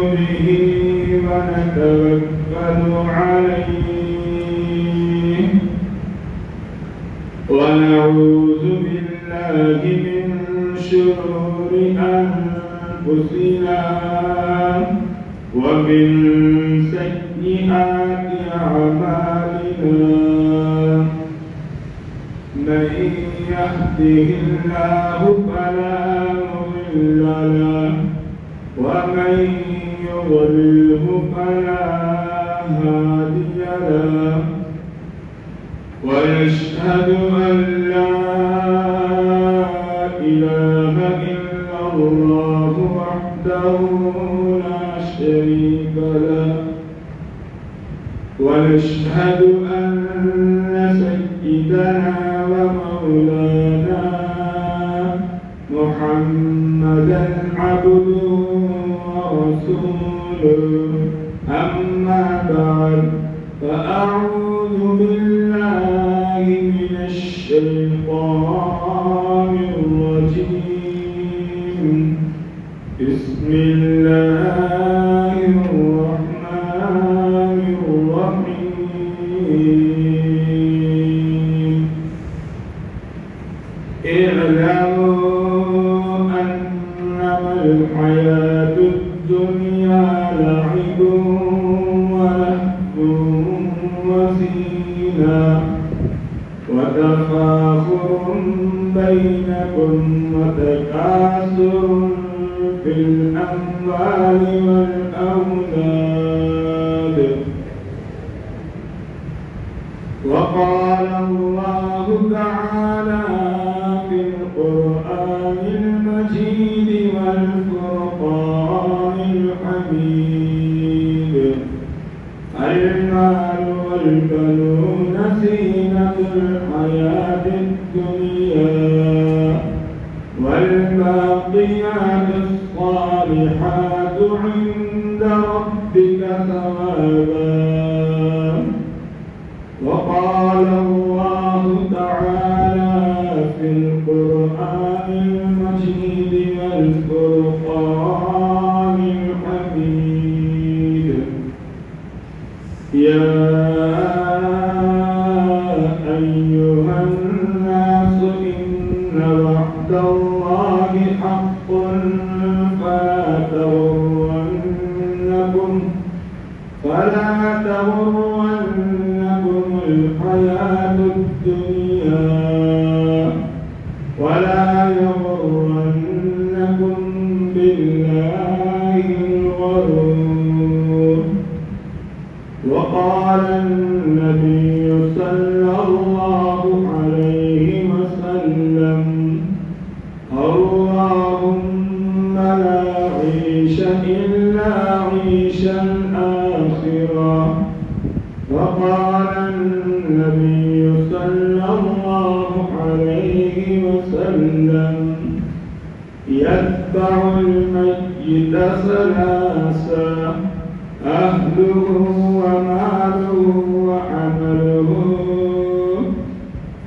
به ونتوكل عليه ونعوذ بالله من شرور أنفسنا ومن سيئات أعمالنا من يهده الله فلا مضل له ومن يضلله فلا هادي له ونشهد أن لا إله إلا الله وحده لا شريك له ونشهد أن سيدنا ومولانا محمدا عبده ورسوله أما بعد فأعوذ بالله من الشيطان الرجيم بسم الله الرحمن الرحيم اعلموا أنما الحياة الدنيا لعب ولهو وزينة وتفاخر بينكم وتكاثر في الأموال والأولاد وقال الله تعالى في القرآن المجيد والفرقان الحميد المال والبنون زينة الحياة الدنيا والباقيات الصالحات عند ربك ثوابا وقال الله تعالى في القرآن المجيد والفرقان الحميد يا أيها الناس إن وعد الله حق فلا تغرنكم الحياة الدنيا ولا يغرنكم بالله الغرور وقال النبي صلى الله عليه وسلم اللهم لا عيش إلا عيش الآخرة وقال النبي صلى الله عليه وسلم يتبع الميت ثلاثة أهله وماله وعمله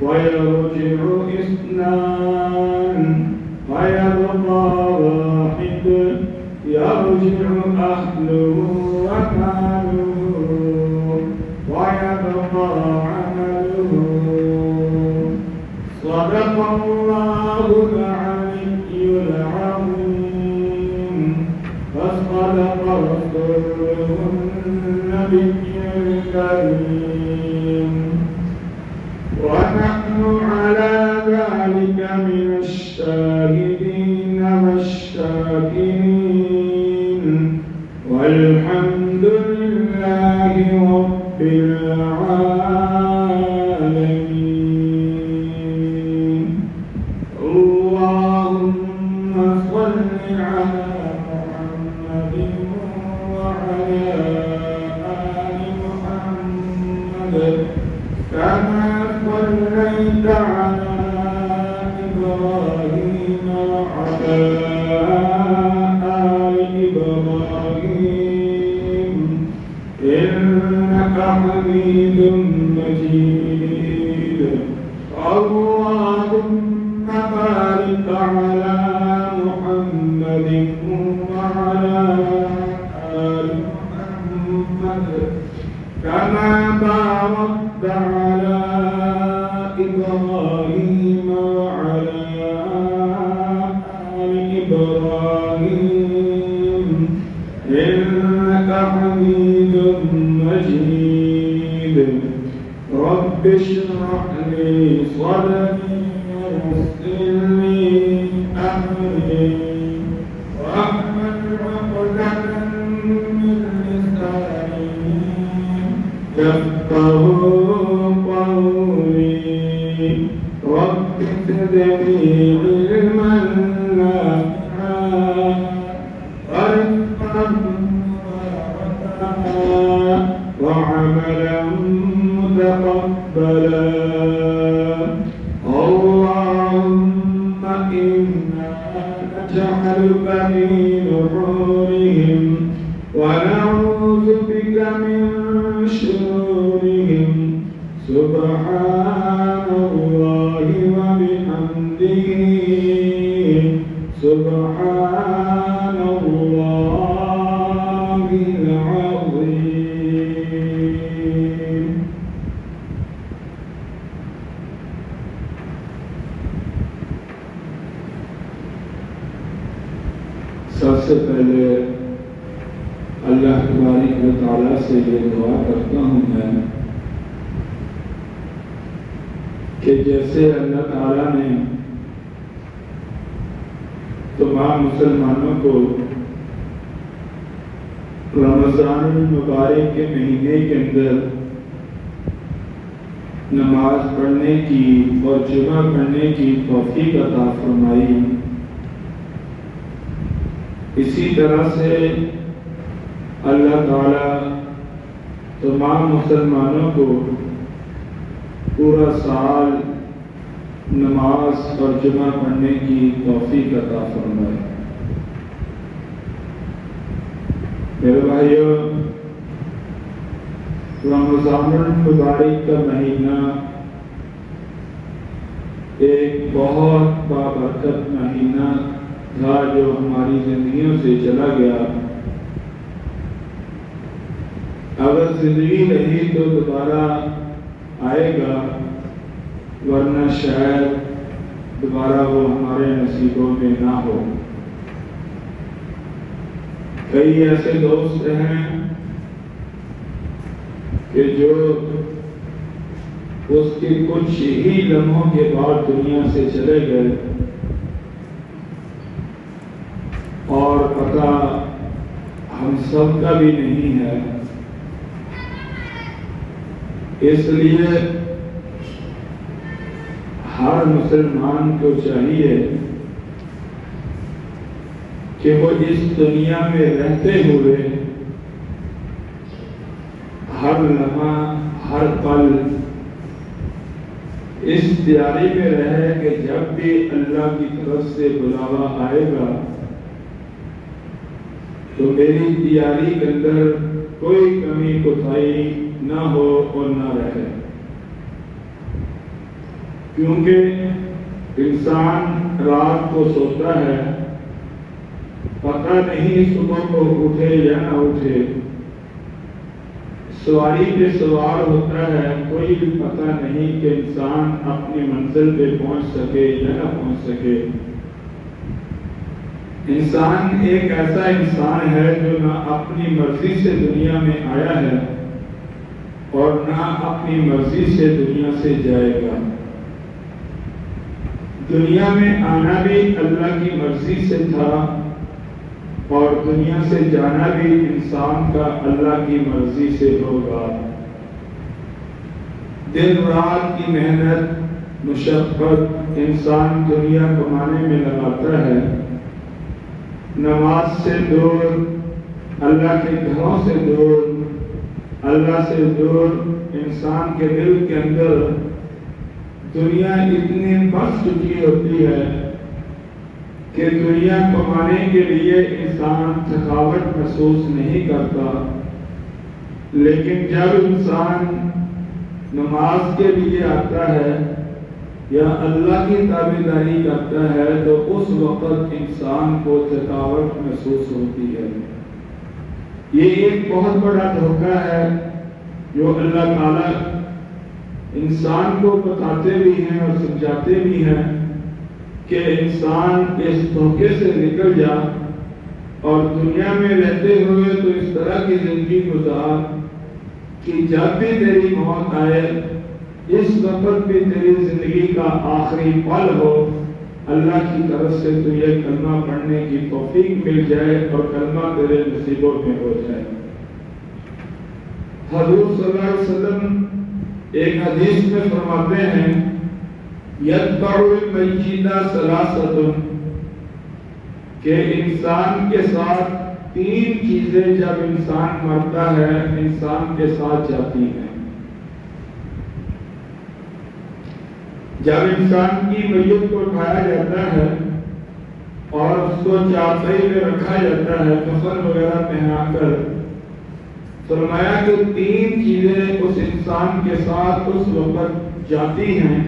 ويرجع اثنان ويبقى واحد يرجع أهله وماله ويبقى عمله صدق الله العلي العظيم وصدق رسوله النبي الكريم ونحن على ذلك من الشاهدين والشاكرين والحمد لله رب العالمين اللهم صل على محمد وعلى آل محمد كما صليت على إبراهيم وعلى آل إبراهيم إنك حميد مجيد اللهم بارك على محمد وعلى إنك حميد مجيد رب اشرح لي صدري ويسر لي أمري واحلل عقدة من لساني يفقهوا قولي رب زدني علما نافعا ورزقا وعملا متقبلا اللهم إنا نجعلك في نحورهم ونعوذ بك من شرورهم سبحان الله وبحمده سبحان الله العظيم. سب سے پہلے اللہ تبارک و تعالیٰ سے یہ دعا کرتا ہوں میں کہ جیسے اللہ تعالیٰ نے تمام مسلمانوں کو رمضان المبارک کے مہینے کے اندر نماز پڑھنے کی اور جمعہ پڑھنے کی توفیق عطا فرمائی، اسی طرح سے اللہ تعالیٰ تمام مسلمانوں کو پورا سال نماز اور جمعہ پڑھنے کی توفیق عطا فرمائے۔ میرے بھائیوں، رمضان المبارک کا مہینہ ایک بہت بابرکت مہینہ تھا جو ہماری زندگیوں سے چلا گیا۔ اگر زندگی رہی تو دوبارہ آئے گا، ورنہ شاید دوبارہ وہ ہمارے نصیبوں میں نہ ہو۔ کئی ایسے دوست ہیں کہ جو اس کے کچھ ہی لمحوں کے بعد دنیا سے چلے گئے اور پتہ ہم سب کا بھی نہیں ہے۔ اس لیے ہر مسلمان کو چاہیے کہ وہ اس دنیا میں رہتے ہوئے ہر لمحہ ہر پل اس تیاری میں رہے کہ جب بھی اللہ کی طرف سے بلاوا آئے گا تو میری تیاری کے اندر کوئی کمی کوتاہی نہ ہو اور نہ رہے، کیونکہ انسان رات کو سوتا ہے، پتہ نہیں صبح کو اٹھے یا نہ اٹھے، سواری پہ سوار ہوتا ہے، کوئی بھی پتہ نہیں کہ انسان اپنی منزل پہ پہنچ سکے یا نہ پہنچ سکے۔ انسان ایک ایسا انسان ہے جو نہ اپنی مرضی سے دنیا میں آیا ہے اور نہ اپنی مرضی سے دنیا سے جائے گا۔ دنیا میں آنا بھی اللہ کی مرضی سے تھا اور دنیا سے جانا بھی انسان کا اللہ کی مرضی سے ہوگا۔ دن رات کی محنت مشقت انسان دنیا کمانے میں لگاتا ہے، نماز سے دور، اللہ کے گھروں سے دور، اللہ سے دور، انسان کے دل کے اندر دنیا اتنی بس چکی ہوتی ہے کہ دنیا کمانے کے لیے انسان تھکاوٹ محسوس نہیں کرتا، لیکن جب انسان نماز کے لیے آتا ہے یا اللہ کی تابعداری کرتا ہے تو اس وقت انسان کو تھکاوٹ محسوس ہوتی ہے۔ یہ ایک بہت بڑا دھوکہ ہے جو اللہ تعالیٰ انسان کو بتاتے بھی ہیں اور سمجھاتے بھی ہیں کہ انسان اس دھوکے سے نکل جا اور دنیا میں رہتے ہوئے تو اس طرح کی زندگی گزار کہ جب بھی تیری موت آئے اس وقت بھی تیری زندگی کا آخری پل ہو، اللہ کی طرف سے تجھے کلمہ پڑھنے کی توفیق مل جائے اور کلمہ تیرے نصیبوں میں ہو جائے۔ حضور صلی اللہ علیہ وسلم ایک حدیث میں فرماتے ہیں یتبع المیت ثلاثۃ، کہ انسان کے ساتھ تین چیزیں جب انسان مرتا ہے انسان کے ساتھ جاتی ہیں۔ جب انسان کی میت کو اٹھایا جاتا ہے اور اس کو چارپائی میں رکھا جاتا ہے کفن وغیرہ پہنا کر، فرمایا کہ تین چیزیں اس انسان کے ساتھ اس وقت جاتی ہیں۔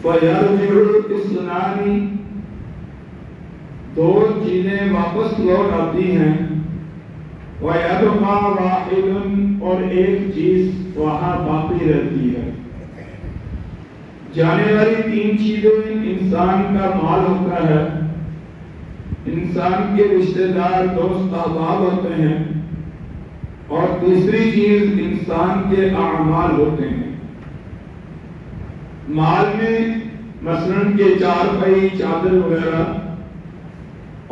فَيَرْجِعُ اثْنَانِ، دو چیزیں واپس لوٹ آتی ہیں، وَيَبْقَى وَاحِدٌ، اور ایک چیز وہاں باقی رہتی ہے۔ جانے والی تین چیزیں انسان کا مال ہوتا ہے، انسان کے رشتہ دار دوست احباب ہوتے ہیں، اور تیسری چیز انسان کے اعمال ہوتے ہیں۔ مال میں مثلاً کے چارپائی، چادر وغیرہ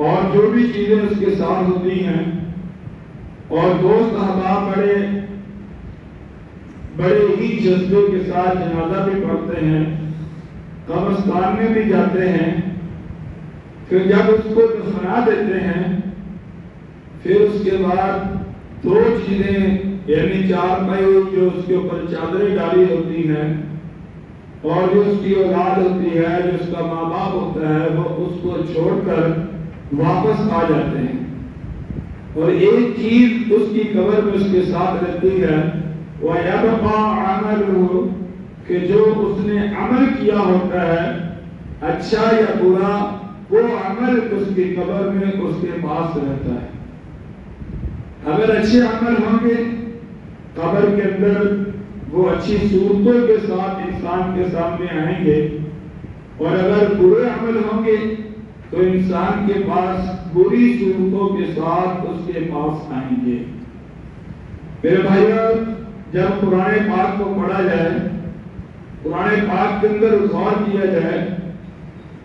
اور جو بھی چیزیں اس کے ساتھ ہوتی ہیں، اور دوست احباب بڑے ہی جذبے کے ساتھ جنازہ بھی پڑھتے ہیں، قبرستان میں بھی جاتے ہیں، پھر جب اس کو دفنا دیتے ہیں پھر اس کے بعد دو چیزیں یعنی چارپائی جو اس کے اوپر چادریں ڈالی ہوتی ہیں اور جو اس کی اولاد ہوتی ہے، جو اس کا ماں باپ ہوتا ہے، وہ اس کو چھوڑ کر واپس آ جاتے ہیں، اور ایک چیز اس کی قبر میں اس کے ساتھ رہتی ہے، وَيَبْقَى عَمَلُهُ، کہ جو اس نے عمل کیا ہوتا ہے اچھا یا برا، وہ عمل اس کی قبر میں اس کے پاس رہتا ہے۔ اگر اچھے عمل ہوں گے قبر کے اندر وہ اچھی صورتوں کے ساتھ انسان کے سامنے آئیں گے، اور اگر برے عمل ہوں گے تو انسان کے پاس بری صورتوں کے ساتھ اس کے پاس آئیں گے۔ میرے بھائیو، جب قرآن پاک کو پڑھا جائے، قرآن پاک کے اندر غور کیا جائے،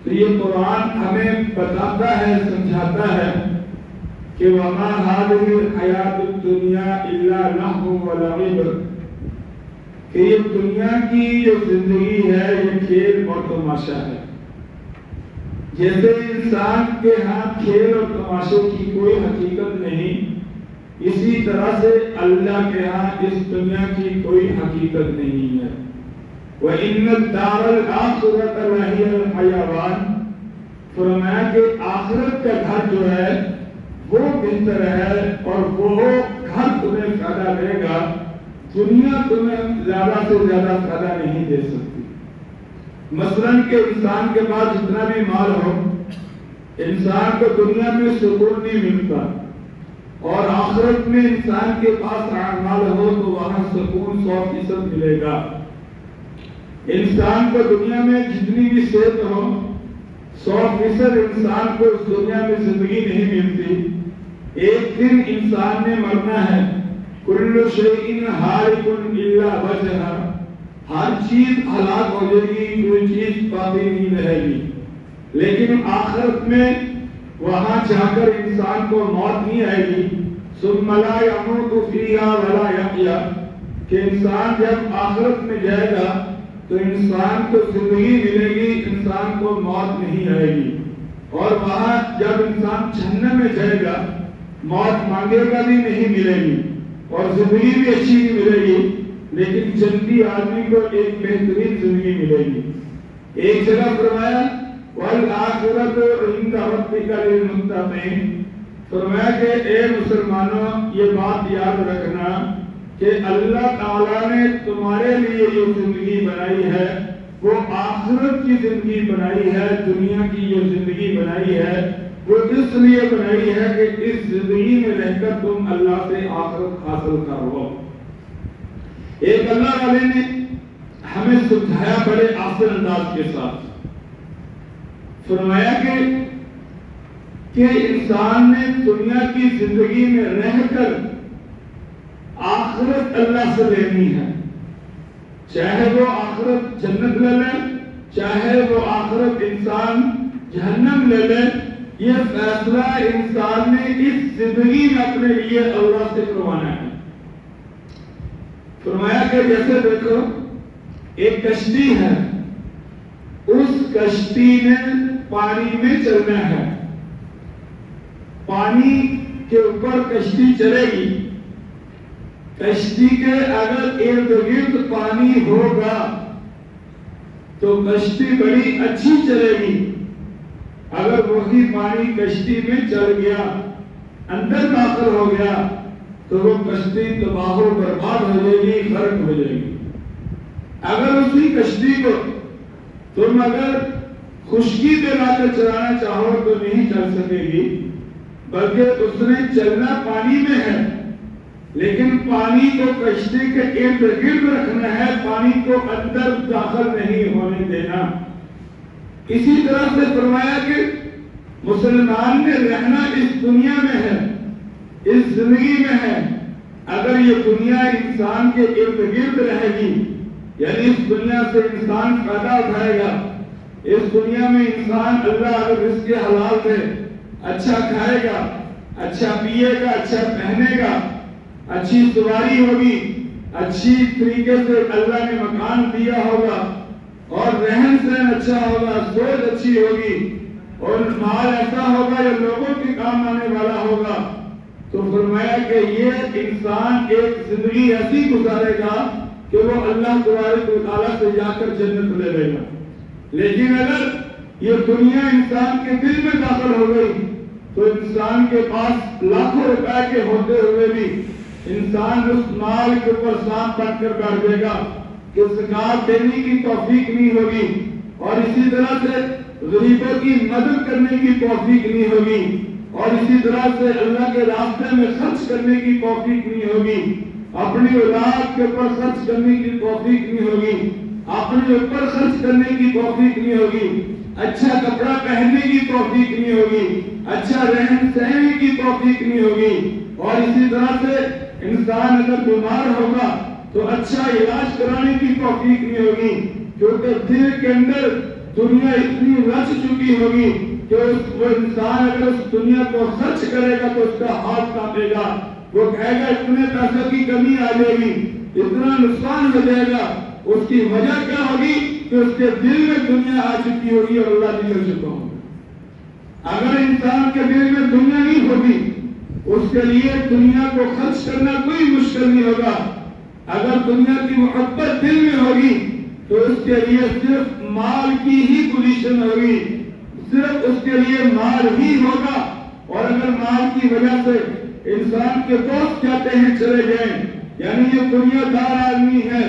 تو یہ قرآن ہمیں بتاتا ہے، سمجھاتا ہے کہ وَمَا هَٰذِهِ الْحَيَاةُ الدُّنْيَا إِلَّا لَهْوٌ وَلَعِبٌ، کہ یہ دنیا کی جو زندگی ہے یہ کھیل اور تماشا ہے۔ جیسے انسان کے ہاں کھیل اور تماشے کی کوئی حقیقت نہیں، اسی طرح سے اللہ کے ہاں اس دنیا کی کوئی حقیقت نہیں ہے۔ وَإِنَّ الدَّارَ الْآخِرَةَ لَهِيَ الْحَيَوَانُ، فرمایا کہ آخرت کا گھر جو ہے وہ بہتر ہے اور وہ گھر تمہیں فائدہ دے گا، دنیا تمہیں زیادہ سے زیادہ فائدہ نہیں دے سکتی۔ مثلاً کہ انسان کے پاس جتنا بھی مال ہو، انسان کو دنیا میں سکون نہیں ملتا، اور آخرت میں انسان کے پاس اعمال ہو تو وہاں سکون 100% ملے گا۔ انسان کو دنیا میں جتنی بھی صحت ہو، 100% انسان کو اس دنیا میں زندگی نہیں ملتی، ایک دن انسان نے مرنا ہے۔ کل شیء ہالک الا وجہہ، ہر چیز ہلاک ہو جائے گی، کوئی چیز باقی نہیں رہے گی، لیکن آخرت میں وہاں جا کر انسان کو موت نہیں آئے گی۔ ثم لا يموت فيها ولا يحيا، کہ انسان جب آخرت میں جائے گا تو انسان کو زندگی ملے گی، انسان کو موت نہیں آئے گی، اور وہاں جب انسان جہنم میں جائے گا موت مانگے گا بھی نہیں ملے گی، اور زندگی بھی اچھی نہیں ملے گی، لیکن جنتی آدمی کو ایک بہترین زندگی ملے گی۔ ایک جگہ فرمایا وَالْآخِرَةُ عِندَ رَبِّكَ لِلْمُتَّقِينَ، فرمایا کہ اے مسلمانوں یہ بات یاد رکھنا کہ اللہ تعالیٰ نے تمہارے لیے جو زندگی بنائی ہے وہ آخرت کی زندگی بنائی ہے، دنیا کی جو زندگی بنائی ہے وہ اس لیے بنائی ہے کہ اس زندگی میں رہ کر تم اللہ سے آخرت حاصل کرو۔ ایک اللہ والے نے ہمیں سمجھایا بڑے آسان انداز کے ساتھ، فرمایا کہ کہ انسان نے دنیا کی زندگی میں رہ کر آخرت اللہ سے لینی ہے، چاہے وہ آخرت جنت لے لے، چاہے وہ آخرت انسان جہنم لے لے، یہ فیصلہ انسان نے اس زندگی میں اپنے لیے اللہ سے کروانا ہے۔ فرمایا کہ جیسے دیکھو ایک کشتی ہے، اس کشتی نے پانی میں چلنا ہے، پانی کے اوپر کشتی چلے گی، کشتی کے اگر ارد گرد پانی ہوگا تو کشتی بڑی اچھی چلے گی، اگر وہی پانی کشتی میں چل گیا، اندر داخل ہو گیا تو وہ کشتی تباہ و برباد ہو جائے گی، غرق ہو جائے گی۔ اگر اسی کشتی کو تم اگر خشکی پہ لا کر چلانا چاہو تو نہیں چل سکے گی، بلکہ اس نے چلنا پانی میں ہے، لیکن پانی کو کشتی کے ارد گرد رکھنا ہے، پانی کو اندر داخل نہیں ہونے دینا۔ اسی طرح سے فرمایا کہ مسلمان نے رہنا اس دنیا میں ہے، اس زندگی میں ہے، اگر یہ دنیا انسان کے ارد گرد رہے گی، یعنی اس دنیا سے انسان فائدہ اٹھائے گا، اس دنیا میں انسان اللہ اگر رزق حلال دے، اچھا کھائے گا، اچھا پیے گا، اچھا پہنے گا، اچھی سواری ہوگی، اچھی طریقے سے اللہ نے مکان دیا ہوگا، اور رہن سہن اچھا ہوگا، سوچ اچھی ہوگی، اور مال ایسا ہوگا جو لوگوں کے کام آنے والا ہوگا، تو فرمایا کہ یہ انسان ایک زندگی ایسی گزارے گا کہ وہ اللہ تبارک و تعالیٰ سے جا کر جنت لے لے گا۔ لیکن اگر یہ دنیا انسان کے دل میں داخل ہو گئی تو انسان کے پاس لاکھوں روپے کے ہوتے ہوئے بھی انسان اس مال کے اوپر سانپ بن کر بیٹھ جائے گا کہ زکات دینے کی توفیق نہیں ہوگی، اور اسی طرح سے غریبوں کی مدد کرنے کی توفیق نہیں ہوگی، اور اسی طرح سے اللہ کے راستے میں خرچ کرنے کی توفیق نہیں ہوگی، اپنی اولاد کے اوپر خرچ کرنے کی توفیق نہیں ہوگی، اپنے اوپر خرچ کرنے کی توفیق نہیں ہوگی، اچھا کپڑا پہننے کی توفیق نہیں ہوگی، اچھا رہن سہن کی توفیق نہیں ہوگی، اور اسی طرح سے انسان اگر بیمار ہوگا تو اچھا علاج کرانے کی توفیق نہیں ہوگی، کیونکہ دل کے اندر دنیا اتنی رچ چکی ہوگی کہ وہ انسان اگر اس دنیا کو خرچ کرے گا تو اس کا ہاتھ کانپے گا، وہ کہے گا اتنے پیسوں کی کمی آ جائے گی، اتنا نقصان ہو جائے گا۔ اس کی وجہ کیا ہوگی کہ اس کے دل میں دنیا آ چکی ہوگی اور اللہ نکل چکا ہوگا۔ اگر انسان کے دل میں دنیا نہیں ہوگی، اس کے لیے دنیا کو خرچ کرنا کوئی مشکل نہیں ہوگا۔ اگر دنیا کی محبت دل میں ہوگی تو اس کے لیے صرف مال کی ہی پوزیشن ہوگی، صرف اس کے لیے مال ہی ہوگا، اور اگر مال کی وجہ سے انسان کے دوست چاہتے ہیں چلے جائیں، یعنی یہ دنیا دار آدمی ہے،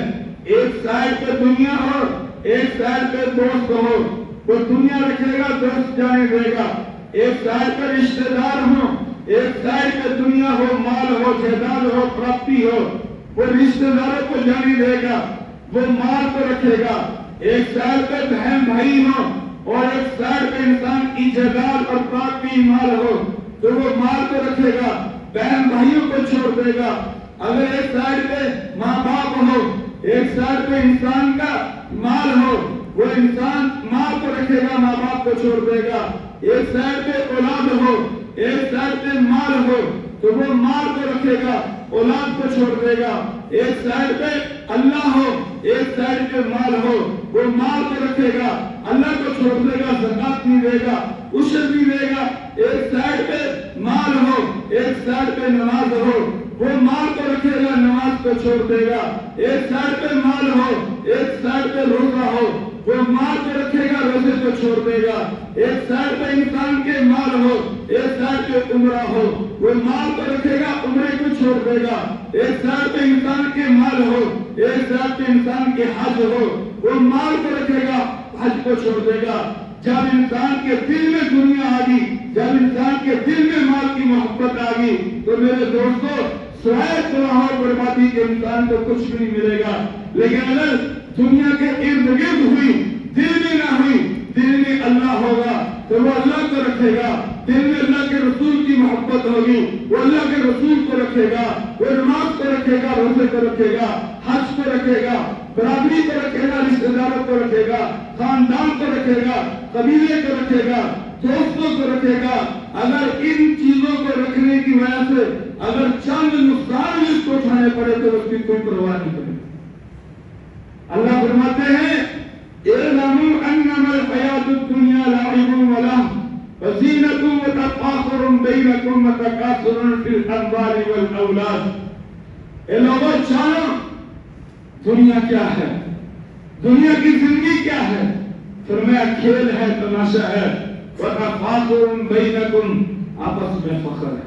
ایک سائڈ پہ دنیا ہو، ایک سائڈ پہ دوست ہو، وہ دنیا رکھے گا دوست جانے دے گا، ایک سائڈ پہ رشتہ دار ہو، ایک سائڈ پہ دنیا ہو، مال ہو، جائیداد ہو، پراپرٹی ہو، وہ رشتہ داروں کو جانے دے گا، وہ مال کو رکھے گا، ایک سائڈ پہ بہن بھائی ہو اور ایک سائڈ پہ انسان کی جائیداد اور پراپرٹی مال ہو تو وہ مال کو رکھے گا، بہن بھائیوں کو چھوڑ دے گا۔ اگر ایک سائڈ پہ ماں باپ ہو، ایک سائڈ پہ انسان کا مال ہو، وہ انسان مال کو رکھے گا، ماں باپ کو چھوڑ دے گا۔ ایک سائڈ پہ اولاد ہو، ایک سائڈ پہ مال ہو تو وہ مال کو رکھے گا، اولاد کو چھوڑ دے گا۔ ایک سائڈ پہ اللہ ہو، ایک سائڈ پہ مال ہو، وہ مال کو رکھے گا، اللہ کو چھوڑ دے گا، زکات نہیں دے گا، عشر نہیں دے گا۔ ایک سائڈ پہ مال ہو، ایک سائڈ پہ نماز ہو، وہ مال کو رکھے گا، نماز کو چھوڑ دے گا۔ ایک سائڈ پہ مال ہو، ایک سائڈ پہ روزہ ہو، وہ مال کو رکھے گا، روزے کو چھوڑ دے گا۔ ایک سائڈ پہ انسان کے مال ہو، ایک سائڈ پہ عمرہ ہو، وہ مال کو رکھے گا، عمرے کو چھوڑ دے گا۔ ایک سائڈ پہ انسان کے مال ہو، ایک سائڈ پہ انسان کے حج ہو، وہ مال کو رکھے گا، حج کو چھوڑ دے گا۔ جب انسان کے دل میں دنیا آ گئی، جب انسان کے دل میں مال کی محبت آ گئی تو میرے دوستو سوائے تباہ و بربادی کے انسان کو کچھ بھی نہیں ملے گا۔ لیکن اگر دنیا کے ارد گرد ہوئی، دل میں نہ ہوئی، دل میں اللہ ہوگا، تو وہ اللہ کو رکھے گا، دل میں اللہ کے رسول کی محبت ہوگی، وہ اللہ کے رسول کو رکھے گا، وہ نماز کو رکھے گا، روزے کو رکھے گا، حج کو رکھے گا، برادری کو رکھے گا، رشتہ داروں کو رکھے گا، خاندان کو رکھے گا، قبیلے کو رکھے گا، دوستوں کو رکھے گا۔ اگر ان چیزوں کو رکھنے کی وجہ سے اگر چند نقصان بھی اس کو اٹھانے پڑے تو اس کی کوئی پرواہ نہیں کرے۔ اللہ فرماتے ہیں اعلموا انما الحیاۃ الدنیا لعب ولهو وزینۃ وتفاخر بینکم وتکاثر فی الاموال والاولاد۔ اے لوگو جانو دنیا کیا ہے، دنیا کی زندگی کیا ہے؟ فرمایا کھیل ہے، تماشا ہے، وتفاخر بینکم، آپس میں فخر ہے،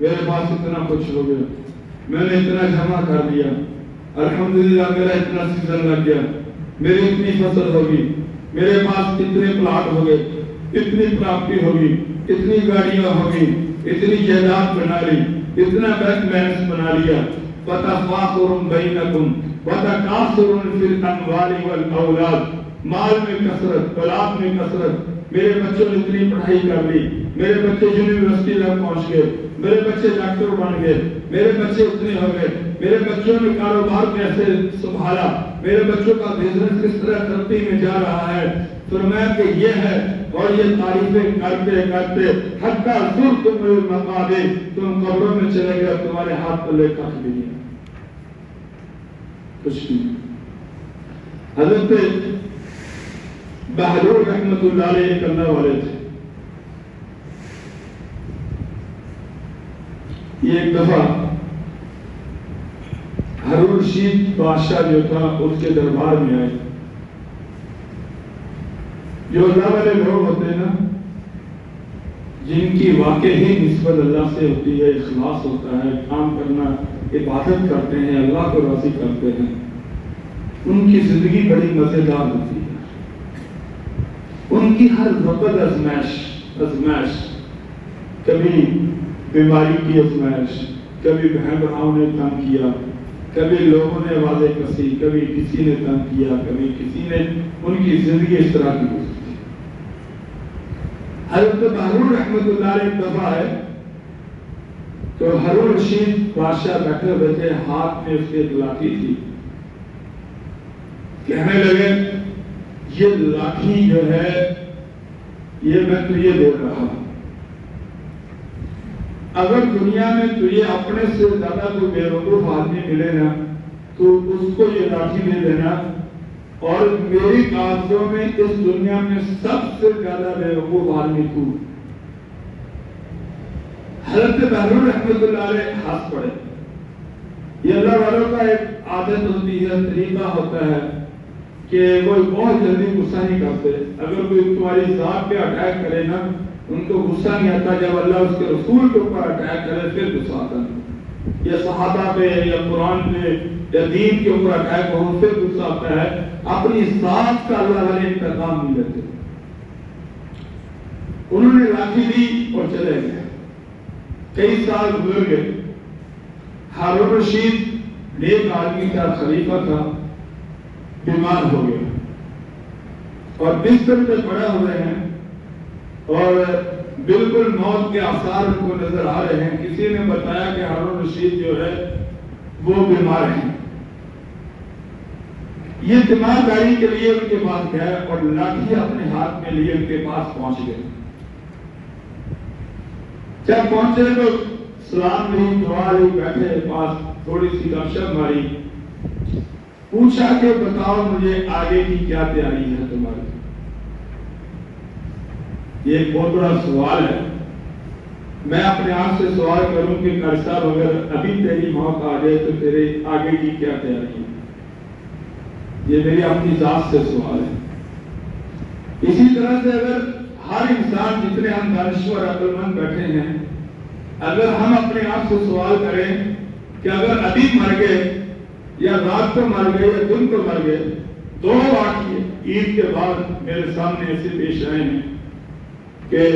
میرے پاس اتنا کچھ ہو گیا، میں نے اتنا جمع کر لیا، الحمدللہ میرا اتنا سیزن لگ گیا، میری اتنی فصل ہوگی، میرے پاس اتنے پلاٹ ہو گئے، اتنی پراپرٹی ہوگی، اتنی گاڑیاں ہوگی، اتنی جائیداد بنا لی، اتنا بینک بیلنس بنا لیا۔ وتفاخر بینکم وتکاثر فی الاموال والاولاد، مال میں کثرت، اولاد میں کثرت، میرے بچوں نے اتنی پڑھائی کر لی، میرے بچے یونیورسٹی تک پہنچ گئے، میرے بچے ڈاکٹر بن گئے، میرے بچے اتنے ہو گئے، میرے بچوں نے کاروبار کیسے سنبھالا، میرے بچوں کا بزنس کس طرح ترقی میں جا رہا ہے۔ فرمایا کہ یہ ہے، اور یہ تعریفیں کرتے کرتے حتی زرتم المقابر، تم قبروں میں چلے گئے، تمہارے ہاتھ پلے کھ بھی نہیں، کچھ نہیں۔ حضرت بہلول رحمت اللہ علیہ ایک اللہ والے تھے۔ یہ ایک دفعہ ہارون رشید بادشاہ جو تھا اس کے دربار میں آئے۔ جو اللہ والے لوگ ہوتے ہیں نا، جن کی واقعی نسبت اللہ سے ہوتی ہے، اخلاص ہوتا ہے، کام کرنا، عبادت کرتے ہیں، اللہ کو راضی کرتے ہیں، ان کی زندگی بڑی مزیدار ہوتی ہے۔ ان کی ہر وقت ازمائش، کبھی بیماری کی ازمائش، کبھی بہن بھاؤں نے تنگ کیا، کبھی لوگوں نے آوازیں کسی، کبھی کسی نے تنگ کیا، کبھی کسی نے، ان کی زندگی اس طرح کی گزری۔ حضرت ہارون رحمت اللہ علیہ ایک دفعہ ہے تو ہارون رشید بادشاہ بیٹھے ہوئے تھے، ہاتھ میں اس کے ایک لاٹھی تھی، کہنے لگے یہ لاٹھی جو ہے یہ میں تجھے دے رہا ہوں، اگر دنیا میں تجھے اپنے سے زیادہ کوئی بے وقوف آدمی ملے نا تو اس کو یہ لاٹھی دے دینا، اور میری کاغذوں میں اس دنیا میں سب سے زیادہ بے وقوف آدمی تو۔ حضرت بہلول رحمت اللہ علیہ ہنس پڑے۔ یہ اللہ والوں کا ایک عادت ہوتی ہے، طریقہ ہوتا ہے کہ وہ بہت جلدی غصہ نہیں کرتے۔ اگر کوئی تمہاری ذات پہ اٹیک کرے نا، ان کو غصہ نہیں آتا، جب اللہ اس کے رسول کے اوپر اٹیک کرے پھر غصہ آتا ہے، یا صحابہ پہ یا قرآن پہ یا دین کے اوپر اٹیک ہو پھر غصہ آتا ہے۔ اپنی ذات کا اللہ والے انتقام نہیں لیتے۔ انہوں نے لاٹھی دی اور چلے گئے، کئی سال گزر گئے۔ ہارون رشید نیک آدمی تھا، خلیفہ تھا، بیمار ہو گیا اور بستر پہ پڑے ہوئے ہیں اور بالکل موت کے آثار ان کو نظر آ رہے ہیں۔ کسی نے بتایا کہ ہارون رشید جو ہے وہ بیمار ہیں۔ یہ تیمارداری کے لیے ان کے پاس گئے اور لاٹھی اپنے ہاتھ میں لیے ان کے پاس پہنچ گئے۔ جب پہنچے تو سلام نہیں، دعا نہیں، بیٹھے پاس تھوڑی سی گپ شپ ماری، پوچھا کہ بتاؤ مجھے آگے کی کیا تیاری ہے تمہاری۔ یہ ایک بہت بڑا سوال ہے۔ میں اپنے آپ سے سوال کروں کہ قاری صاحب اگر ابھی تیری موت آ جائے تو تیرے آگے کی کیا تیاری ہے؟ یہ میری اپنی ذات سے سوال ہے۔ اسی طرح سے اگر ہر انسان، جتنے ہم دانشور عقل مند بیٹھے ہیں، اگر ہم اپنے آپ سے سوال کریں کہ اگر ابھی مر گئے یا رات کو مر گئے یا دن کو مر گئے، دو واقعے عید کے بعد میرے سامنے ایسے پیش آئے ہیں کہ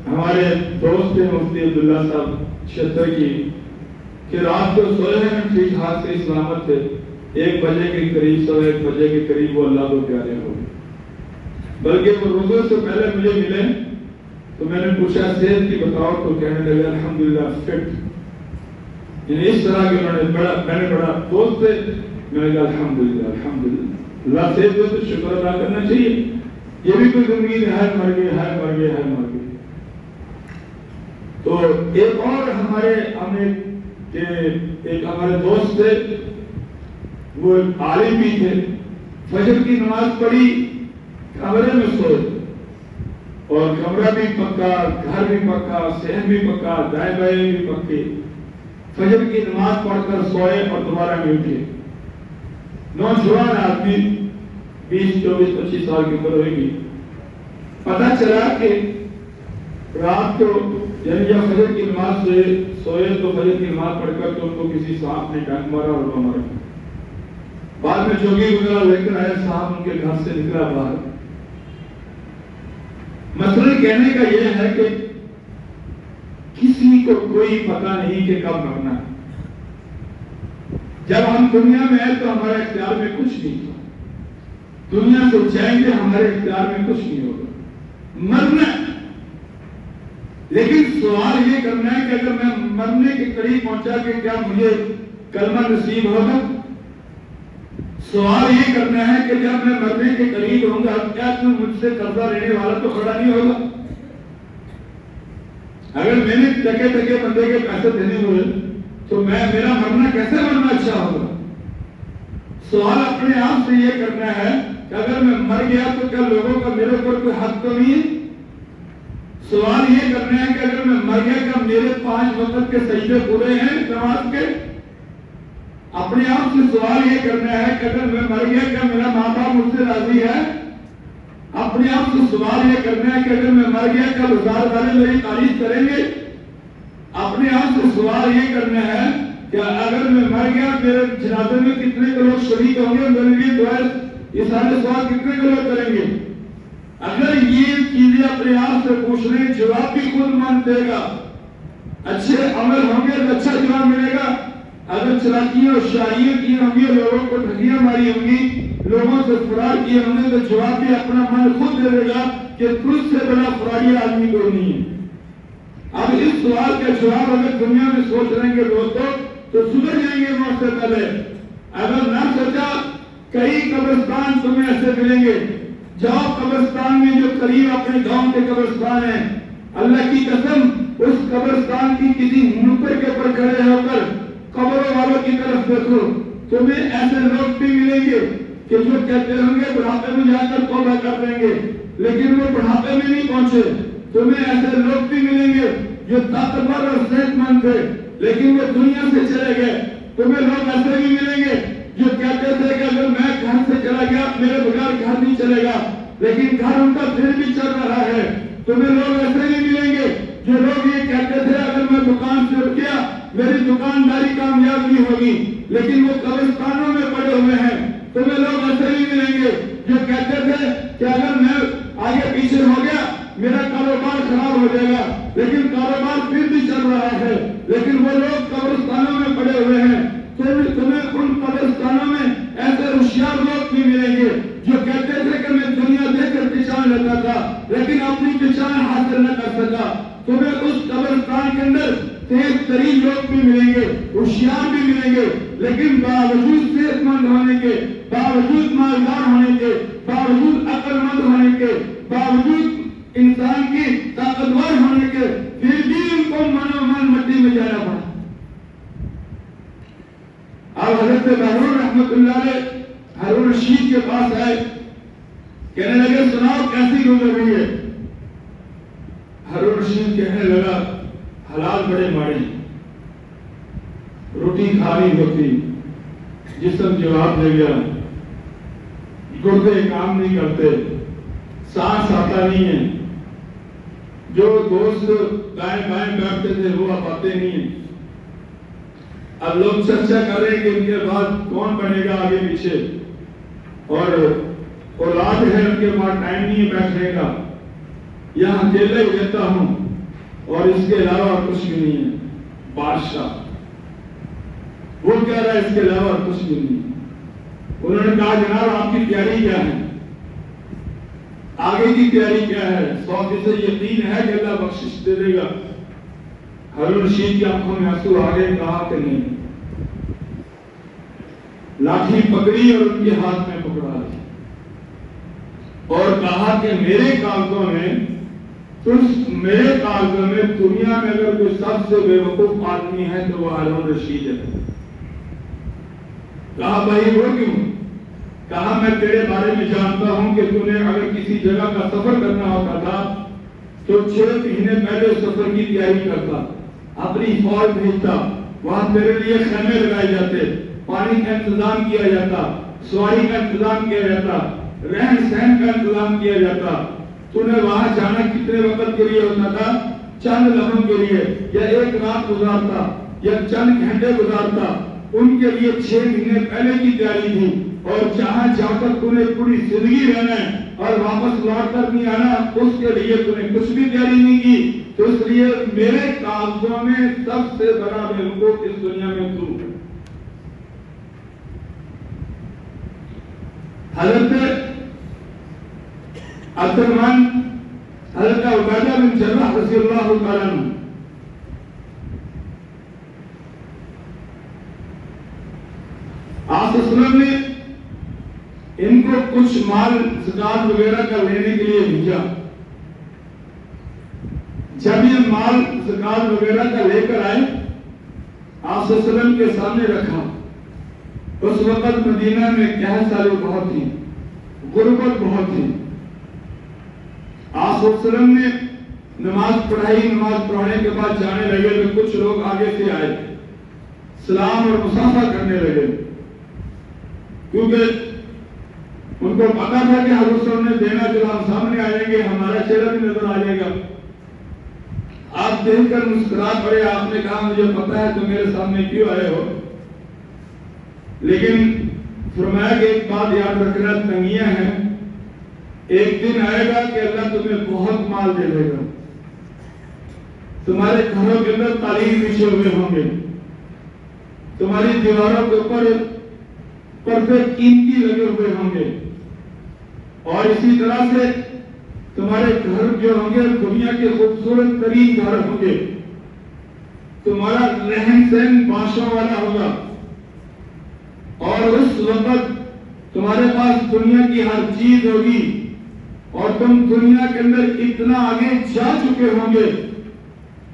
ہمارے دوست مفتی عبداللہ صاحب چھتر کی کہ رات کو سوئے ہیں، ٹھیک ٹھاک سے سلامت تھے، 1 بجے کے قریب، 1:15 بجے کے قریب وہ اللہ کو پیارے ہو گئے۔ بلکہ وہ روزے سے پہلے مجھے ملے تو میں نے پوچھا صحت کی بتاؤ، تو کہنے لگے الحمدللہ فٹ، یعنی اس طرح کے میں نے بڑا دوست تھے، میں نے کہا الحمدللہ الحمدللہ، اللہ صحت دے تو شکر ادا کرنا چاہیے، یہ بھی کوئی زندگی ہے مر گئے ہے مر گئے ہے مر گئے۔ تو ایک اور ہمارے دوست تھے، وہ عالم بھی تھے، فجر کی نماز پڑھی، کمرے میں سوئے، اور کمرہ بھی پکا، گھر بھی پکا، صحن بھی پکا، دائیں بائیں بھی پکے، فجر کی نماز پڑھ کر سوئے اور دوبارہ نہیں اٹھے۔ نوجوان آدمی 20 24 25 سال کی عمر ہوگی، پتہ چلا کہ رات کو یعنی جب فجر کی نماز سے سوئے تو فجر کی نماز پڑھ کر تو ان کو کسی سانپ نے ڈنک مارا اور وہ مر گئے۔ بعد میں چوکی وغیرہ لے کر آئے، صاحب ان کے گھر سے نکلا باہر۔ مسئلہ کہنے کا یہ ہے کہ کسی کو کوئی پتہ نہیں کہ کب مرنا ہے۔ جب ہم دنیا میں آئے تو ہمارے اختیار میں کچھ نہیں تھا، دنیا سے جائیں گے ہمارے اختیار میں کچھ نہیں ہوگا، مرنا ہے۔ لیکن سوال یہ کرنا ہے کہ اگر میں مرنے کے قریب پہنچا کہ کیا مجھے کلمہ نصیب ہوگا؟ سوال یہ کرنا ہے کہ جب میں مرنے کے قریب ہوں گا کیا کوئی مجھ سے قرضہ لینے والا تو کھڑا نہیں ہوگا؟ اگر میں نے ٹکے ٹکے بندے کے پیسے دینے ہوئے تو میرا مرنا کیسے مرنا اچھا ہوگا؟ سوال اپنے آپ سے یہ کرنا ہے کہ اگر میں مر گیا تو کیا لوگوں کا میرے اوپر کوئی حق تو نہیں ہے؟ سوال یہ کرنا ہے کہ اگر میں مر گیا کیا میرے 5 وقت کے سجدے پورے ہیں نماز کے؟ اپنے آپ سے سوال یہ کرنا ہے کہ اگر میں مر گیا کیا میرا ماں باپ مجھ سے راضی ہے؟ اپنے آپ سے سوال یہ کرنا ہے کہ اگر میں مر گیا کیا بازار والے میری تعریف کریں گے؟ اپنے آپ سے سوال یہ کرنا ہے کہ اگر میں مر گیا میرے جنازے میں کتنے لوگ شریک ہوں گے، میرے لیے دعا یہ سارے سوال کتنے لوگ کریں گے؟ اگر یہ چیزیں اپنے آپ سے پوچھ لیں جواب بھی خود من دے گا، اچھے عمل ہوں گے تو اچھا جواب ملے گا۔ اگر چلاکیاں اور شاعریاں کی ہوں گی، لوگوں کو ٹھگیاں ماری ہوں گی، لوگوں سے فرار کیے ہوں گے، تو جواب بھی اپنا من خود دے دے گا کہ تجھ سے بڑا فراڈی آدمی کوئی نہیں ہے۔ اب اس سوال کا جواب اگر دنیا میں سوچ رہیں گے دوستوں تو سدھر جائیں گے موت سے پہلے۔ اگر نہ سوچا کئی قبرستان تمہیں ایسے ملیں گے، جاؤ قبرستان میں جو قریب اپنے گاؤں کے قبرستان ہیں، اللہ کی قسم اس قبرستان کی کسی نکڑ کے پر کھڑے ہو کر قبروں والوں کی طرف دیکھو، تمہیں ایسے لوگ بھی ملیں گے کہ جو کہتے ہوں گے بڑھاپے میں جا کر توبہ کر دیں گے، لیکن وہ بڑھاپے میں نہیں پہنچے۔ تمہیں ایسے لوگ بھی ملیں گے جو طاقتور اور صحت مند تھے لیکن وہ دنیا سے چلے گئے۔ تمہیں لوگ ایسے بھی ملیں گے جو کہتے تھے کہ اگر میں گھر سے چلا گیا میرے بغیر گھر نہیں چلے گا، لیکن گھر ان کا پھر بھی چل رہا ہے۔ تمہیں لوگ ایسے بھی ملیں گے جو لوگ یہ کہتے تھے اگر میں دکان سے اٹھ گیا میری دکانداری کامیاب نہیں ہوگی، لیکن وہ قبرستانوں میں پڑے ہوئے ہیں۔ تمہیں لوگ ایسے بھی ملیں گے جو کہتے تھے کہ اگر میں آگے پیچھے ہو گیا میرا کاروبار خراب ہو جائے گا، لیکن کاروبار پھر بھی چل رہا ہے، لیکن وہ لوگ قبرستانوں میں پڑے ہوئے ہیں۔ تمہیں ان قبرستانوں میں ایسے ہوشیار لوگ بھی ملیں گے جو کہتے تھے کہ میں دنیا دیکھ کر پہچان لیتا تھا لیکن اپنی پہچان حاصل نہ کر سکا۔ تمہیں اس قبرستان کے اندر تیز ترین لوگ بھی ملیں گے، ہوشیار بھی ملیں گے، لیکن باوجود صحت مند ہونے کے، باوجود مالدار ہونے کے، باوجود عقل مند ہونے کے، باوجود انسان کی طاقتور ہونے کے، پھر بھی ان کو من و من مٹی میں جانا پڑا۔ اب حضرت ہارون رحمت اللہ علیہ ہارون رشید کے پاس آئے، کہنے لگے سناؤ کیسی گزر رہی ہے؟ ہارون رشید کہنے لگا حالات بڑے ماڑے، روٹی کھانی ہوتی، جسم جواب دے گیا، گردے کام نہیں کرتے، سانس آتا نہیں ہے، جو دوست دائیں بائیں بیٹھتے تھے وہ اب آتے نہیں ہیں۔ اب لوگ چرچا کر رہے ہیں کہ ان کے بعد کون بنے گا آگے پیچھے، اور اولاد ہے ان کے بعد ٹائم نہیں ہے بیٹھنے کا، یہاں اکیلے ہی رہتا ہوں اور اس کے علاوہ کچھ بھی نہیں ہے۔ بادشاہ وہ کہہ رہا ہے اس کے علاوہ کچھ بھی نہیں۔ انہوں نے کہا جناب آپ کی تیاری کیا ہے؟ آگے کی تیاری کیا ہے؟ 100% یقین ہے کہ اللہ بخشش دے دے گا۔ ہارون رشید کی آنکھوں میں آنسو آ گئے، کہا کہ نہیں۔ لاٹھی پکڑی اور ان کے ہاتھ میں پکڑا لی اور کہا کہ میرے کاغذوں میں دنیا میں اگر کوئی سب سے بے وقوف آدمی ہے تو وہ ہارون رشید ہے۔ کہا بھائی وہ کیوں؟ کہا میں تیرے بارے میں جانتا ہوں کہ تو نے اگر کسی جگہ کا سفر کرنا ہوتا تھا تو 6 مہینے پہلے اس سفر کی تیاری کرتا، اپنی فوج بھیجتا، وہاں تیرے لیے خیمے لگائے جاتے، پانی کا انتظام کیا جاتا، سواری کا انتظام کیا جاتا، رہن سہن کا انتظام کیا جاتا۔ تو نے وہاں جانا کتنے وقت کے لیے ہوتا تھا؟ چند لمحوں کے لیے، یا 1 رات گزارتا یا چند گھنٹے گزارتا۔ ان کے لیے 6 مہینے پہلے کی تیاری تھی، اور جہاں جا کر تو نے پوری زندگی رہنا ہے اور واپس لوٹ کر نہیں آنا، اس کے لیے تو نے کچھ بھی تیاری نہیں کی۔ تو اس لیے میرے کاغذوں میں سب سے بڑا بے وقوف اس دنیا میں تو۔ حضرت عبدالرحمن حضرت عبیدہ بن جراح رضی اللہ تعالیٰ عنہ آپ وسلم نے ان کو کچھ مال زکات وغیرہ کا لینے کے لیے بھیجا۔ جب یہ مال زکات وغیرہ کا لے کر آئے، آپ وسلم کے سامنے رکھا۔ اس وقت مدینہ میں قحط سالی بہت تھی، غربت بہت تھی۔ آپ وسلم نے نماز پڑھائی، نماز پڑھنے کے بعد جانے لگے تو کچھ لوگ آگے سے آئے، سلام اور مصافحہ کرنے لگے، کیونکہ ان کو پتا تھا کہ حضرت صلی اللہ علیہ وسلم نے دینا، جو ہم سامنے آ جائیں گے ہمارا چہرہ بھی نظر آ جائے گا۔ آپ دیکھ کر مسکرا پڑے، آپ نے کہا مجھے پتا ہے تم میرے سامنے کیوں آئے ہو، لیکن فرمایا کہ ایک بات یاد رکھنا، تنگیاں ہیں، ایک دن آئے گا کہ اللہ تمہیں بہت مال دے دے گا، تمہارے گھروں کے اندر قالین بچھے ہوئے ہوں گے، تمہاری دیواروں کے اوپر پردے قیمتی لگے ہوئے ہوں گے، اور اسی طرح سے تمہارے گھر جو ہوں گے دنیا کے خوبصورت ترین گھر ہوں گے، تمہارا رہن سہن بادشاہوں والا ہوگا، اور اس وقت تمہارے پاس دنیا کی ہر چیز ہوگی، اور تم دنیا کے اندر اتنا آگے جا چکے ہوں گے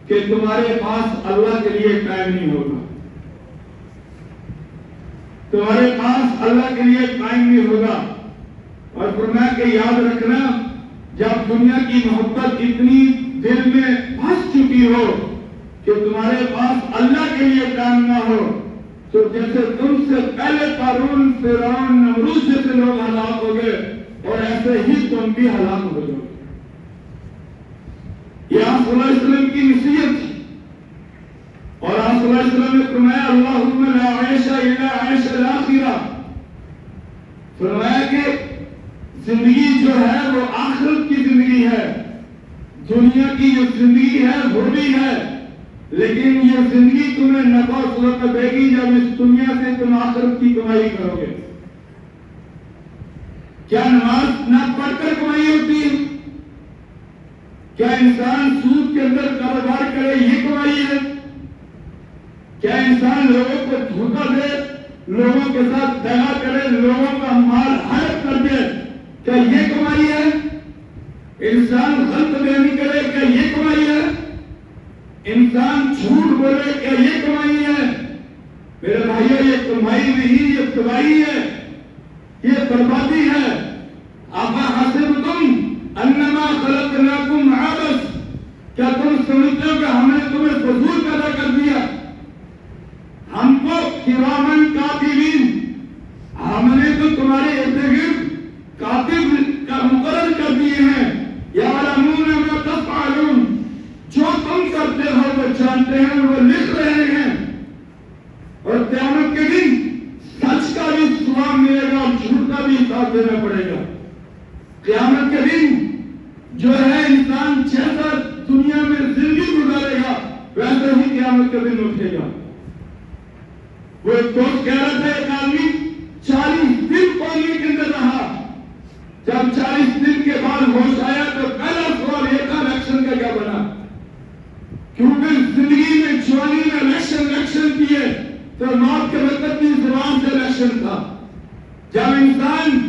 کہ تمہارے پاس اللہ کے لیے ٹائم نہیں ہوگا، تمہارے پاس اللہ کے لیے ٹائم نہیں ہوگا۔ اور فرمایا کہ یاد رکھنا، جب دنیا کی محبت اتنی دل میں پھنس چکی ہو کہ تمہارے پاس اللہ کے لیے ٹائم نہ ہو، تو جیسے تم سے پہلے قارون، فرعون، نمرود جیسے لوگ ہلاک ہو گئے، اور ایسے ہی تم بھی ہلاک ہو جاؤ۔ یہ آپ صلی اللہ علیہ وسلم کی نصیحت تھی، اور آپ صلی اللہ علیہ وسلم نے فرمایا اللہم لا عیش الا عیش الاخرہ، فرمایا کہ زندگی جو ہے وہ آخرت کی زندگی ہے، دنیا کی جو زندگی ہے وہ بھی ہے، لیکن یہ زندگی تمہیں نفع صورت دے گی جب اس دنیا سے تم آخرت کی کمائی کرو گے۔ کیا نماز نہ پڑھ کر کمائی ہوتی ہے؟ کیا انسان سود کے اندر کاروبار کرے یہ کمائی ہے؟ کیا انسان لوگوں کو دھوکہ دے، لوگوں کے ساتھ دغا کرے، لوگوں کا مال ہڑپ کر دے، کیا یہ کمائی ہے؟ انسان غلط بیانی کرے، کیا یہ کمائی ہے؟ انسان جھوٹ بولے، کیا یہ کمائی ہے؟ میرے بھائیو، یہ کمائی نہیں، یہ تباہی ہے، یہ بربادی ہے۔ افا حسبتم انما خلقناکم عبث، کیا تم سمجھتے ہو کہ ہم نے تمہیں فضول پیدا کر دیا؟ ہم کو کرامن کاتبین، ہم نے تو تمہارے ارد گرد کاتب کا مقرر کر دیے ہیں، یعلمون ما تفعلون، جو تم کرتے ہو وہ جانتے ہیں، وہ لکھ رہے ہیں، اور قیامت کے دن سچ کا بھی ثواب ملے گا اور جھوٹ کا بھی حساب دینا پڑے گا۔ قیامت کے دن جو ہے انسان جیسا دنیا میں زندگی گزارے گا ویسے ہی قیامت کے دن اٹھے گا۔ وہ ایک دوست کہہ رہا تھا، ایک آدمی 40 دن پانی کے اندر رہا، جب 40 دن کے بعد ہوش آیا تو پہلا سوال یہ تھا الیکشن کا کیا بنا، کیونکہ زندگی میں جوانی میں الیکشن کیے تو موت کے وقت بھی زبان سے الیکشن تھا۔ جب انسان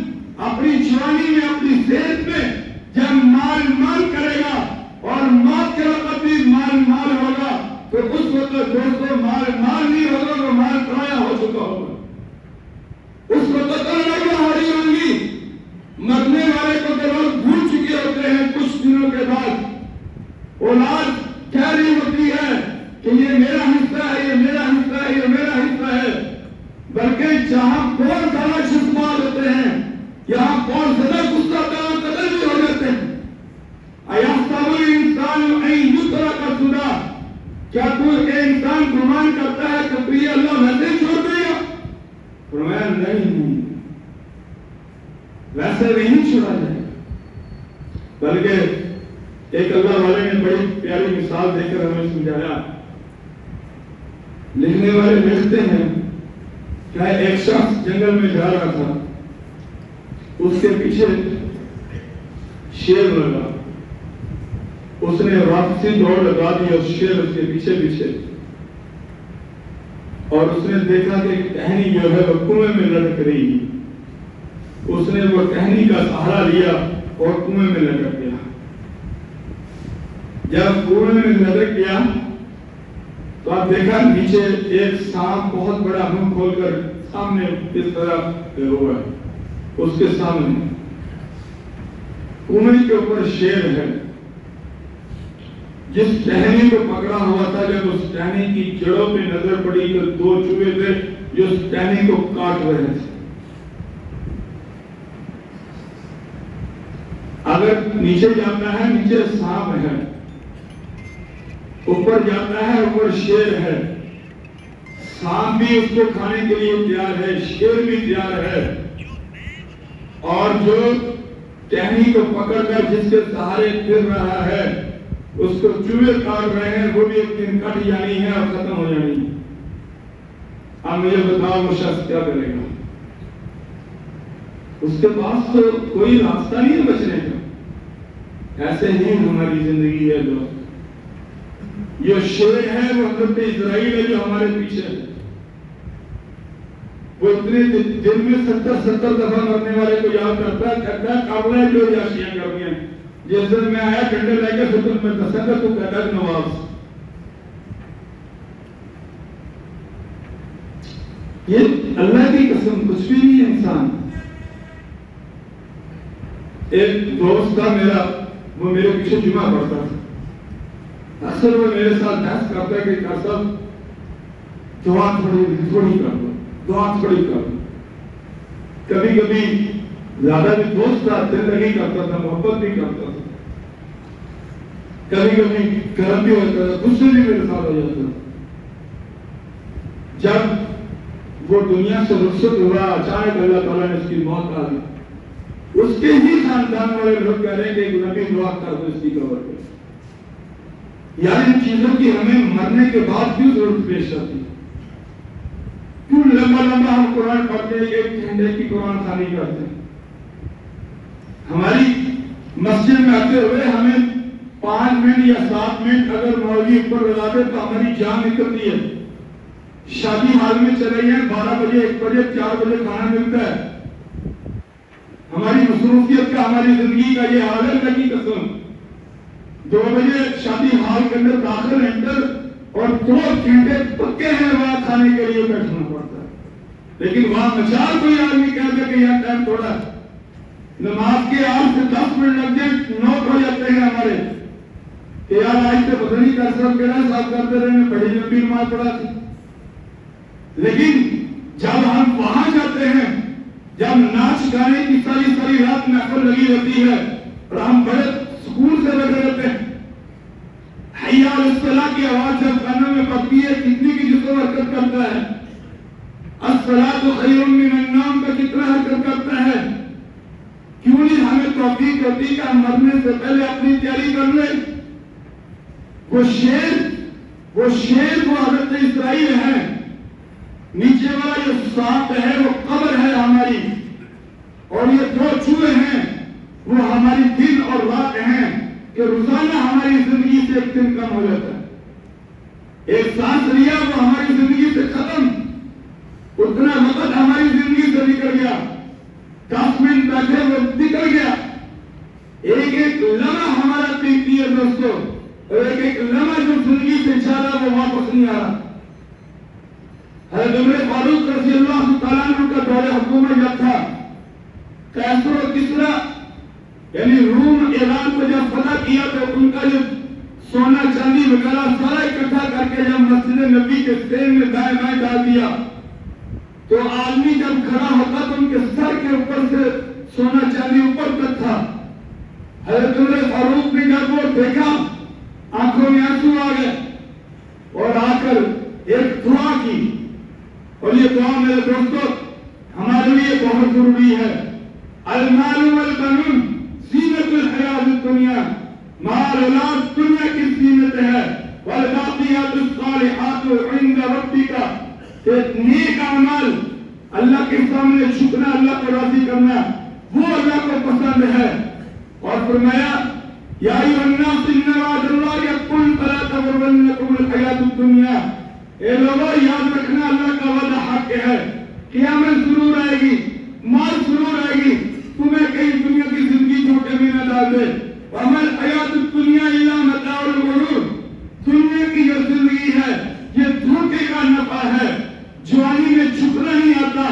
اپنی جوانی میں اپنی صحت میں جب مال کرے گا اور موت کے وقت بھی مال ہوگا تو اس وقت دوستوں مال نہیں ہوگا تو مال ضائع ہو چکا ہوگا۔ اس وقت لڑائیاں ہو رہی ہوں گی، مرنے والے کو تو لوگ بھول چکے ہوتے ہیں، کچھ دنوں کے بعد اولاد کہہ رہی ہوتی ہے کہ یہ میرا حصہ ہے، یہ میرا حصہ ہے، یہ میرا حصہ ہے، بلکہ جہاں بہت زیادہ جذبات ہوتے ہیں یہاں بہت زیادہ غصہ قدر بھی ہو جاتے ہیں۔ ایحسب الانسان ان یترک سدی، کیا کوئی انسان گمان کرتا ہے کہ پھر اللہ ویسے چھوڑ دے گا؟ فرمایا نہیں، ویسے نہیں چھوڑا جائے، بلکہ ایک اللہ والے نے بڑی پیاری مثال دے کر ہمیں سمجھایا۔ لکھنے والے لکھتے ہیں کہ ایک شخص جنگل میں جا رہا تھا، اس کے پیچھے شیر لگا، اس نے واپسی دوڑ لگا دی اور شیر اس کے پیچھے اور اس نے دیکھا کہ ٹہنی جو ہے وہ کنویں میں لٹک رہی ہے، اس نے وہ ٹہنی کا سہارا لیا اور کنویں میں لٹک گیا۔ جب کنویں میں لٹک گیا تو آپ دیکھا نیچے ایک سانپ بہت بڑا منہ کھول کر سامنے اس طرح ہوا ہے، اس کے سامنے کنویں کے اوپر شیر ہے۔ جس ٹہنی کو پکڑا ہوا تھا، جب اس ٹہنی کی جڑوں پہ نظر پڑی تو 2 چوہے تھے جو اس ٹہنی کو کاٹ رہے تھے۔ اگر نیچے جاتا ہے نیچے سانپ ہے، اوپر جاتا ہے اوپر شیر ہے، سانپ بھی اس کو کھانے کے لیے تیار ہے، شیر بھی تیار ہے، اور جو ٹہنی کو پکڑ کر جس کے سہارے پھر رہا ہے اس کو چوہے کاٹ رہے ہیں، وہ بھی ایک دن کٹ جانی ہے اور ختم ہو جانی ہے۔ اب مجھے بتاؤ وہ شخص کیا کرے گا؟ اس کے پاس تو کوئی راستہ نہیں ہے بچنے کا۔ ایسے ہی ہماری زندگی ہے دوست، یہ شیر ہے وہ حضرت اسرائیل ہے جو ہمارے پیچھے ہے، وہ اتنے دن میں 70 دفعہ مرنے والے کو یاد کرتا ہے، کہتا ہے قابلہ جو یاشیاں کر دیا، جس دن میں آیا ٹھنڈے لے کے سکون میں تصدق تو کہتا ہے نواز۔ یہ اللہ کی قسم کچھ بھی نہیں ہے انسان۔ ایک دوست تھا میرا، وہ میرے پیچھے جمعہ پڑھتا تھا، اکثر وہ میرے ساتھ بحث کرتا ہے کہ صاحب دعا تھوڑی کر دو، دعا تھوڑی کر دو۔ کبھی کبھی زیادہ بھی دوست تھا، دل لگی کرتا تھا، محبت بھی کرتا تھا، کبھی کبھی گرم بھی ہوتا تھا، غصے بھی میرے ساتھ ہو جاتا تھا۔ جب وہ دنیا سے رخصت ہوا، اچانک اللہ تعالیٰ نے اس کی موت آ گئی، اس کے ہی خاندان والے لوگ کہہ رہے ہیں کہ نبی دعا کر دو اس کی قبر پہ۔ یار ان چیزوں کی ہمیں مرنے کے بعد کیوں ضرورت پیش آتی ہے؟ کیوں لمبا ہم قرآن پڑھتے ہیں، ایک گھنٹے کی قرآن خوانی کرتے ہیں؟ ہماری مسجد میں آتے ہوئے ہمیں 5 منٹ یا 7 منٹ اگر مولوی اوپر لگا دے تو ہماری جان نکلتی ہے۔ شادی حال میں چلے گئے 12 بجے 1 بجے 4 بجے کھانا ملتا ہے۔ ہماری مصروفیت کا ہماری زندگی کا یہ حال ہے، اللہ کی قسم 2 بجے شادی حال کے اندر داخل انٹر اور 2 گھنٹے پکے ہیں وہاں کھانے کے لیے بیٹھنا پڑتا ہے، لیکن وہاں مچال کوئی آدمی کہتا ہے کہ یہاں ٹائم تھوڑا ہے، نماز کے 8 سے 10 منٹ لگ جائے 9 ہو جاتے ہیں ہمارے کہ یار آج سے پتہ نہیں کر سب کہنا صاحب کرتے رہے میں بڑی لمبی نماز پڑھا تھی۔ لیکن جب ہم وہاں جاتے ہیں، جب ناچ گانے کی ساری رات محفل لگی ہوتی ہے اور ہم بڑے سکون سے بیٹھے رہتے ہیں، حی علی الصلاۃ کی آواز جب کانوں میں پڑتی ہے کتنی کی جسم حرکت کرتا ہے، الصلاۃ خیر من النوم کا کتنا حرکت کرتا ہے۔ کیوں نہیں ہمیں توفیق ہوتی کہ ہم مرنے سے پہلے اپنی تیاری کر لیں؟ وہ شیر وہ حضرت اسرائیل ہے، نیچے والا جو سانپ ہے وہ قبر ہے ہماری، اور یہ 2 چوہے ہیں کہ روزانہ ہماری زندگی سے ایک دن کم ہو جاتا ہے، ایک سانس لیا وہ ہماری زندگی سے ختم، اتنا وقت ہماری زندگی سے نکل گیا، 10 منٹ بیٹھے وہ نکل گیا، ایک ایک لمحہ ہمارا قیمتی ہے دوستو، اور ایک ایک لمحہ جو زندگی سے چلا وہ واپس نہیں آ رہا۔ حضرت عمر فاروق رضی اللہ تعالیٰ عنہ کا دور حکومت جب تھا، قیصر و کسریٰ یعنی روم ایران کو جب فتح کیا تو ان کا جو سونا چاندی وغیرہ سارا اکٹھا کر کے جب مسجد نبی کے سین میں دائیں بائیں ڈال دیا تو آدمی جب کھڑا ہوتا تو ان کے سر کے اوپر سے سونا چاندی اوپر تک تھا۔ حضرت عمر فاروق نے جب وہ دیکھا آنکھوں میں آنسو آ گئے اور آ کر ایک دعا کی، اور یہ دعا میرے دوستوں ہمارے لیے بہت ضروری ہے۔ المال والبنون زینت الحیات الدنیا، مال اولاد دنیا کی زینت ہے، والباقیات الصالحات عند ربک، کہ نیک اعمال اللہ کے سامنے جھکنا، اللہ کو راضی کرنا وہ اللہ کو پسند ہے۔ اور فرمایا یا ایھا الناس ان وعد اللہ حق فلا تغرنکم الحیات الدنیا، اے لوگوں یاد رکھنا اللہ کا وعدہ حق ہے، قیامت ضرور آئے گی، مال ضرور آئے گی، تمہیں کہیں دنیا کی زندگی دھوکے میں نہ ڈال دے۔ وما الحیات الدنیا الا متاع الغرور، دنیا کی جو زندگی ہے یہ دھوکے کا نفع ہے، جوانی میں جھکنا نہیں آتا،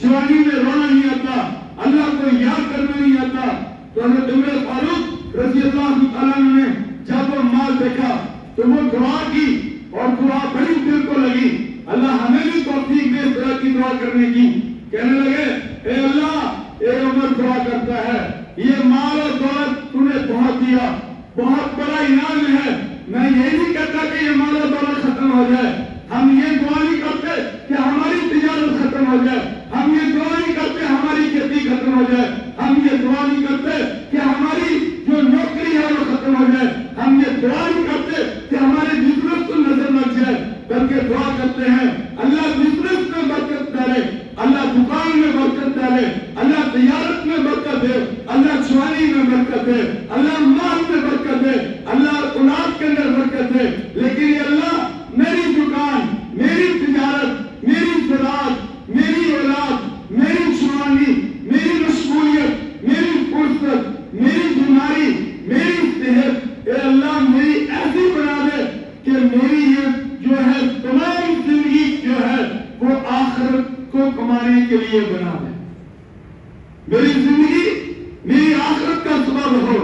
جوانی میں رونا نہیں آتا، اللہ کو یاد کرنا نہیں آتا۔ تو حضرت عمر فاروق رضی اللہ تعالیٰ عنہ نے جب وہ مال دیکھا تو وہ دعا کی، اور دعا بڑی دل کو لگی، اللہ ہمیں بھی توفیق دے اس طرح کی دعا کرنے کی۔ کہنے لگے اے اللہ، اے عمر دعا کرتا ہے یہ مال اور دولت تو نے بہت دیا، بہت بڑا انعام ہے، میں یہ نہیں کہتا کہ یہ مال اور دولت ختم ہو جائے، ہم یہ دعا نہیں کرتے کہ ہماری تجارت ختم ہو جائے، ہم یہ دعا نہیں کرتے ہماری کھیتی ختم ہو جائے، ہم یہ دعا نہیں کرتے کہ ہماری جو نوکری ہے وہ ختم ہو جائے، ہم یہ دعا نہیں کرتے کہ ہمارے بزنس کو نظر لگ جائے، بلکہ دعا کرتے ہیں اللہ بزنس میں برکت ڈالے، اللہ دکان میں برکت ڈالے، اللہ تجارت میں برکت دے، اللہ جوانی میں برکت دے، اللہ مال میں برکت دے، اللہ اولاد کے اندر برکت دے۔ لیکن یہ اللہ میری دکان، میری تجارت، میری زراعت، میری اولاد، میری جوانی، میری مشغولیت، میری فرصت، میری بیماری، میری صحت، اے اللہ میری ایسی بنا دے کہ میری یہ جو ہے تمام زندگی جو ہے وہ آخرت کو کمانے کے لیے بنا دے، میری زندگی میری آخرت کا سبب ہو،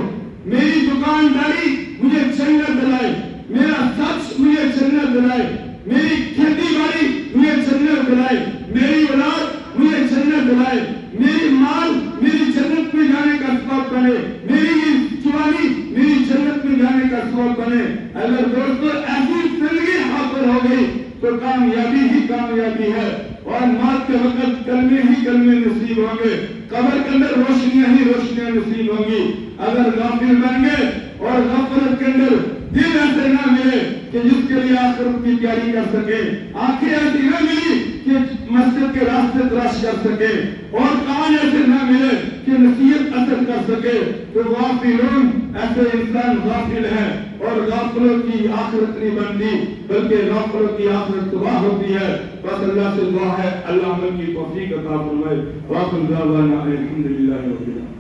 میری دکانداری مجھے جنت دلائے، میرا سچ مجھے جنت دلائے، میری کھیتی باڑی مجھے جنت دلائے، میری اولاد مجھے جنت دلائے، میری مال میری جنت میں جانے کا سبب بنے، میری جوانی میری جنت میں جانے کا سبب بنے۔ اگر دوستو ایسی زندگی حاصل ہو گئی تو کامیابی ہی کامیابی ہے، اور موت کے وقت کلمے ہی کلمے نصیب ہوں گے، قبر کے اندر روشنیاں ہی روشنیاں نصیب ہوں گی۔ اگر غافل بن گئے اور غفلت کے اندر دل ایسے نہ ملے کہ جس کے لیے آخرت کی تیاری کر سکے، آنکھیں ایسی نہ ملی کہ مسجد کے راستے تلاش کر سکے، اور کان ایسے نہ ملے کہ نصیحت اثر کر سکے، تو غافلون ایسے انسان غافل ہیں، اور غافلوں کی آخرت نہیں بنتی بلکہ غافلوں کی آخرت تباہ ہوتی ہے۔ بس اللہ سے دعا ہے اللہ عمل کی توفیق عطا فرمائے۔ وآخر دعوانا الحمدللہ رب العالمین۔